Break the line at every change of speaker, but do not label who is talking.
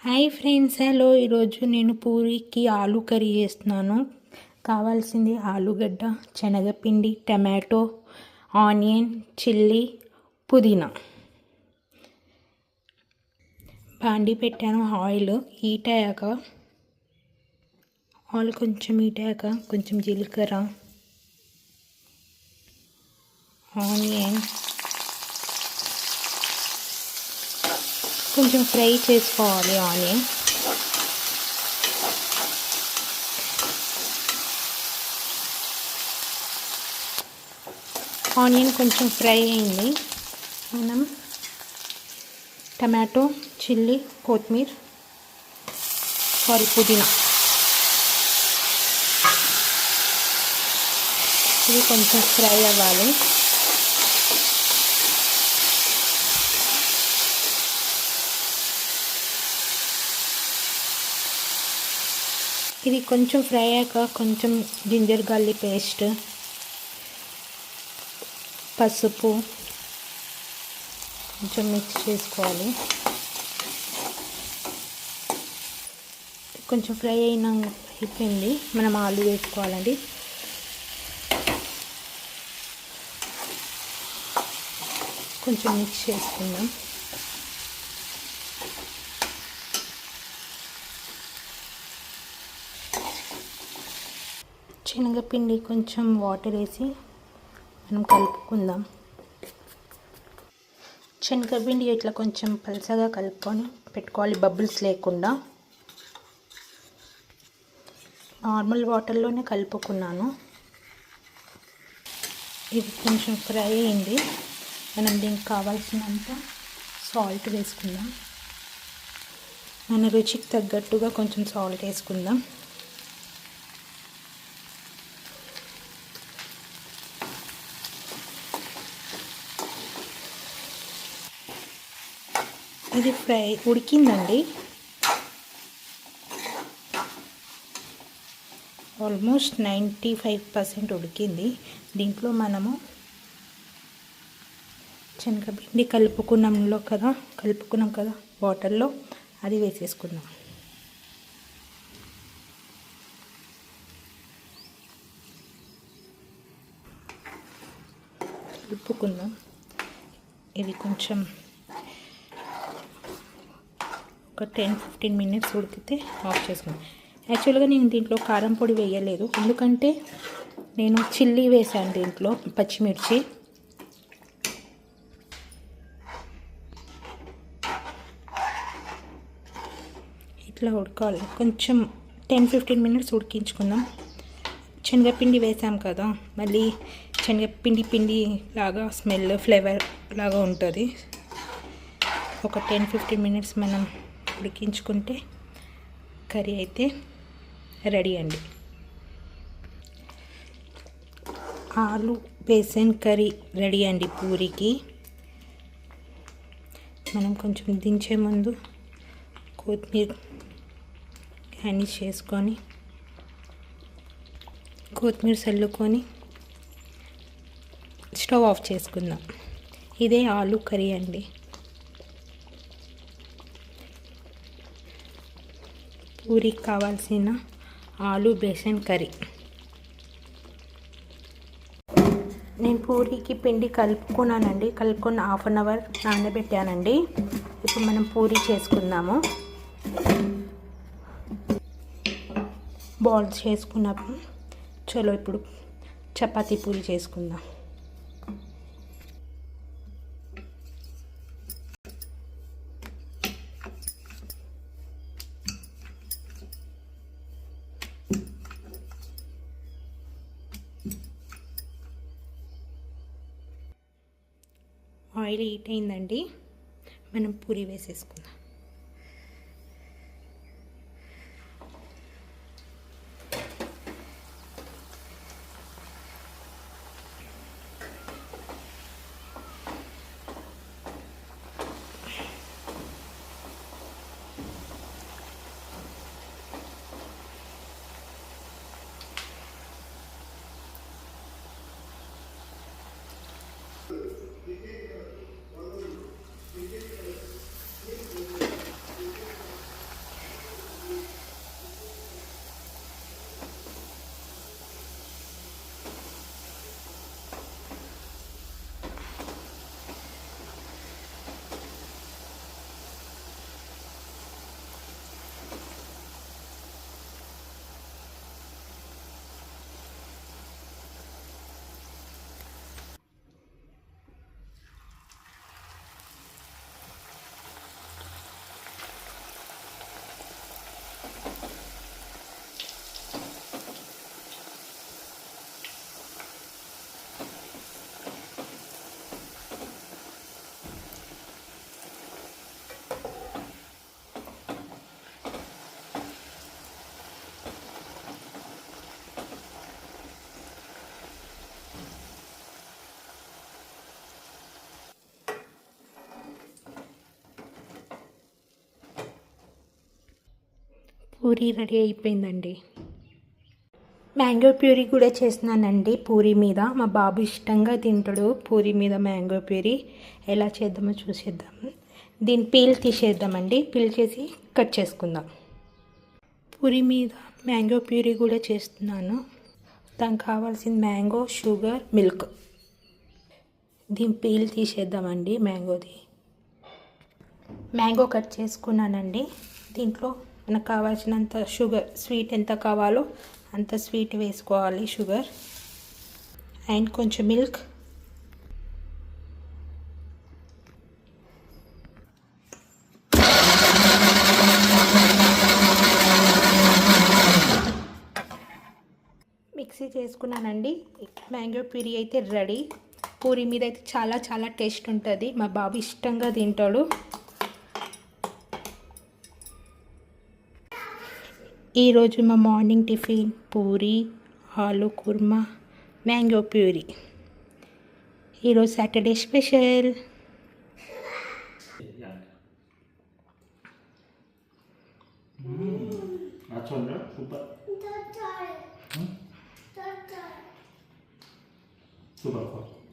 Hi friends, hello. ఈరోజు నేను పూరీకి ఆలు కర్రీ చేస్తున్నాను. కావాల్సింది ఆలుగడ్డ, శనగపిండి, టమాటో, ఆనియన్, చిల్లీ, పుదీనా. బాండి పెట్టాను. ఆయిల్ హీట్ అయ్యాక కొంచెం జీలకర్ర, ఆనియన్ కొంచెం ఫ్రై చేసుకోవాలి. ఆనియన్ కొంచెం ఫ్రై అయింది. మనం టమాటో, చిల్లీ, పుదీనా ఇది కొంచెం ఫ్రై అవ్వాలి. ఇది కొంచెం ఫ్రై అయ్యాక కొంచెం జింజర్ గార్లిక్ పేస్ట్, పసుపు కొంచెం మిక్స్ చేసుకోవాలి. కొంచెం ఫ్రై అయిపోయింది. మనం ఆలు వేసుకోవాలండి. కొంచెం మిక్స్ చేసుకుందాం. శనగపిండి కొంచెం వాటర్ వేసి మనం కలుపుకుందాం. శనగపిండి ఇట్లా కొంచెం పలసగా కలుపుకొని పెట్టుకోవాలి, బబుల్స్ లేకుండా. నార్మల్ వాటర్లోనే కలుపుకున్నాను. ఇది కొంచెం ఫ్రై అయింది. మనం దీనికి కావాల్సినంత సాల్ట్ వేసుకుందాం. మన రుచికి తగ్గట్టుగా కొంచెం సాల్ట్ వేసుకుందాం. ఇది ఉడికిందండి. ఆల్మోస్ట్ 95% ఉడికింది. దీంట్లో మనము శనగపిండి కలుపుకున్నాం కదా వాటర్లో, అది వేసేసుకుందాం. కలుపుకుందాం. ఇది కొంచెం ఒక 10-15 మినిట్స్ ఉడికితే ఆఫ్ చేసుకుందాం. యాక్చువల్గా నేను దీంట్లో కారం పొడి వేయలేదు, ఎందుకంటే నేను చిల్లీ వేసాను దీంట్లో, పచ్చిమిర్చి. ఇట్లా ఉడకాలి. కొంచెం 10-15 మినిట్స్ ఉడికించుకుందాం. శనగపిండి వేసాం కదా, మళ్ళీ శనగపిండి లాగా ఫ్లేవర్ లాగా ఉంటుంది. ఒక 10-15 మినిట్స్ మనం ఉడికించుకుంటే కర్రీ అయితే రెడీ అండి. ఆలు బేసన్ కర్రీ రెడీ అండి పూరీకి. మనం కొంచెం దించే ముందు కొత్తిమీర గార్నిష్ చేసుకొని, కొత్తిమీర చల్లుకొని స్టవ్ ఆఫ్ చేసుకుందాం. ఇదే ఆలు కర్రీ అండి. పూరికి కావాల్సిన ఆలు బేసన్ కర్రీ. నేను పూరీకి పిండి కలుపుకొని హాఫ్ అన్ అవర్ నానబెట్టానండి. ఇప్పుడు మనం పూరీ చేసుకుందాము. బాల్స్ చేసుకున్నప్పుడు చలో ఇప్పుడు చపాతీ పూరీ చేసుకుందాం. ఆయిల్ హీట్ అయిందండి. మనం పూరీ వేసేసుకుందాం. పూరీ రెడీ అయిపోయిందండి. మ్యాంగో ప్యూరీ కూడా చేస్తున్నానండి పూరీ మీద. మా బాబు ఇష్టంగా తింటాడు పూరీ మీద మ్యాంగో ప్యూరీ. ఎలా చేద్దామో చూసేద్దాం. దీని పీల్ తీసేద్దామండి. పీల్ చేసి కట్ చేసుకుందాం. పూరీ మీద మ్యాంగో ప్యూరీ కూడా చేస్తున్నాను. దానికి కావాల్సిన మ్యాంగో, షుగర్, మిల్క్. దీని పీల్ తీసేద్దామండి మ్యాంగోది. మ్యాంగో కట్ చేసుకున్నానండి. దీంట్లో మనకు కావాల్సినంత షుగర్, స్వీట్ ఎంత కావాలో అంత స్వీట్ వేసుకోవాలి షుగర్. అండ్ కొంచెం మిల్క్. మిక్సీ చేసుకున్నానండి. మ్యాంగో ప్యూరీ అయితే రెడీ. పూరీ మీద అయితే చాలా చాలా టేస్ట్ ఉంటుంది. మా బాబు ఇష్టంగా తింటాడు. ఈరోజు మా మార్నింగ్ టిఫిన్ పూరీ, ఆలు కుర్మా, మ్యాంగో ప్యూరీ. ఈరోజు సాటర్డే స్పెషల్.
Super.